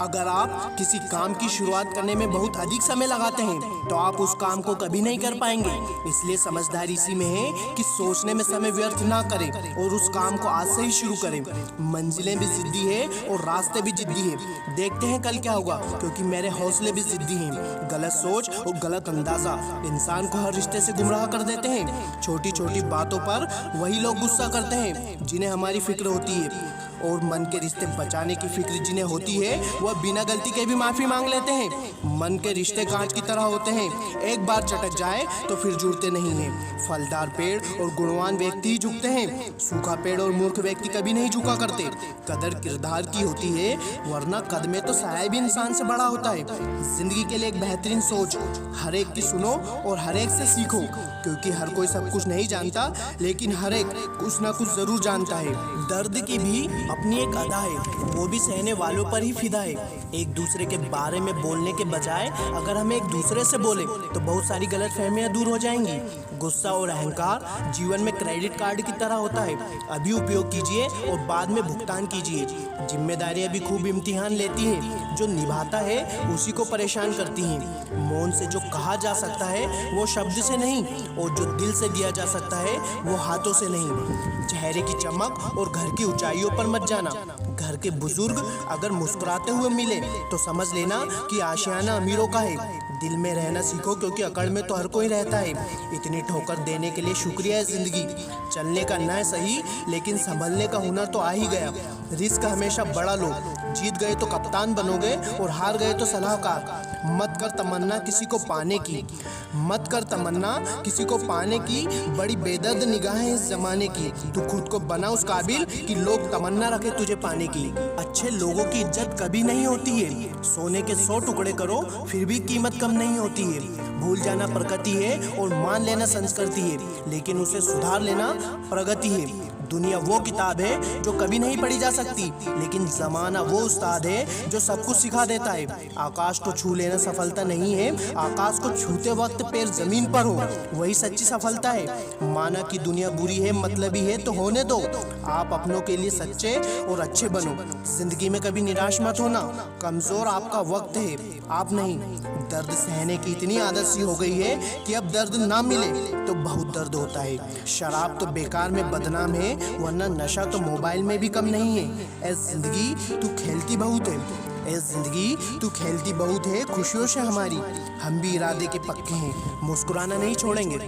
अगर आप किसी काम की शुरुआत करने में बहुत अधिक समय लगाते हैं तो आप उस काम को कभी नहीं कर पाएंगे। इसलिए समझदारी इसी में है कि सोचने में समय व्यर्थ ना करें और उस काम को आज से ही शुरू करें। मंजिलें भी जिद्दी है और रास्ते भी जिद्दी है। देखते हैं कल क्या होगा, क्योंकि मेरे हौसले भी जिद्दी हैं। गलत सोच और गलत अंदाजा इंसान को हर रिश्ते से गुमराह कर देते हैं। छोटी छोटी बातों पर वही लोग गुस्सा करते हैं जिन्हें हमारी फिक्र होती है, और मन के रिश्ते बचाने की फिक्र जिन्हें होती है वह बिना गलती के भी माफी मांग लेते हैं। मन के रिश्ते कांच की तरह होते हैं, एक बार चटक जाए तो फिर जुड़ते नहीं हैं। फलदार पेड़ और गुणवान व्यक्ति ही झुकते हैं, सूखा पेड़ और मूर्ख व्यक्ति कभी नहीं झुका करते। कदर किरदार की होती है, वरना कद में तो साया भी इंसान से बड़ा होता है। जिंदगी के लिए एक बेहतरीन सोच, हर एक की सुनो और हर एक से सीखो, क्योंकि हर कोई सब कुछ नहीं जानता, लेकिन हर एक कुछ ना कुछ जरूर जानता है। दर्द की भी अपनी एक अदा है, वो भी सहने वालों पर ही फिदा है। एक दूसरे के बारे में बोलने के बजाय अगर हम एक दूसरे से बोले तो बहुत सारी गलतफहमियां दूर हो जाएंगी। गुस्सा और अहंकार जीवन में क्रेडिट कार्ड की तरह होता है, अभी उपयोग कीजिए और बाद में भुगतान कीजिए। जिम्मेदारियां भी खूब इम्तिहान लेती हैं, जो निभाता है उसी को परेशान करती हैं। मौन से जो कहा जा सकता है वो शब्द से नहीं, और जो दिल से दिया जा सकता है वो हाथों से नहीं। चेहरे की चमक और घर की ऊंचाइयों पर मत जाना। घर के बुजुर्ग अगर मुस्कुराते हुए मिले तो समझ लेना कि आशियाना अमीरों का है। दिल में रहना सीखो, क्योंकि अकड़ में तो हर कोई रहता है। इतनी ठोकर देने के लिए शुक्रिया है जिंदगी। चलने का न सही, लेकिन संभलने का हुनर तो आ ही गया। रिस्क हमेशा बड़ा लो, जीत गए तो कप्तान बनोगे और हार गए तो सलाहकार। मत कर तमन्ना किसी को पाने की, मत कर तमन्ना किसी को पाने की, बड़ी बेदर्द निगाहें इस जमाने की। तू खुद को बना उस काबिल कि लोग तमन्ना रखे तुझे पाने की। अच्छे लोगों की इज्जत कभी नहीं होती है, सोने के 100 टुकड़े करो फिर भी कीमत कम नहीं होती है। भूल जाना प्रगति है और मान लेना संस्कृति है, लेकिन उसे सुधार लेना प्रगति है। दुनिया वो किताब है जो कभी नहीं पढ़ी जा सकती, लेकिन जमाना वो उस्ताद है जो सब कुछ सिखा देता है। आकाश को छू लेना सफलता नहीं है, आकाश को छूते वक्त पैर जमीन पर हो वही सच्ची सफलता है। माना कि दुनिया बुरी है, मतलबी है, तो होने दो। आप अपनों के लिए सच्चे और अच्छे बनो। जिंदगी में कभी निराश मत होना, कमजोर आपका वक्त है, आप नहीं। दर्द सहने की इतनी आदत सी हो गई है कि अब दर्द ना मिले तो बहुत दर्द होता है। शराब तो बेकार में बदनाम है, वरना नशा तो मोबाइल में भी कम नहीं है। ऐ जिंदगी तू खेलती बहुत है, ऐ जिंदगी तू खेलती बहुत है खुशियों से हमारी। हम भी इरादे के पक्के हैं, मुस्कुराना नहीं छोड़ेंगे।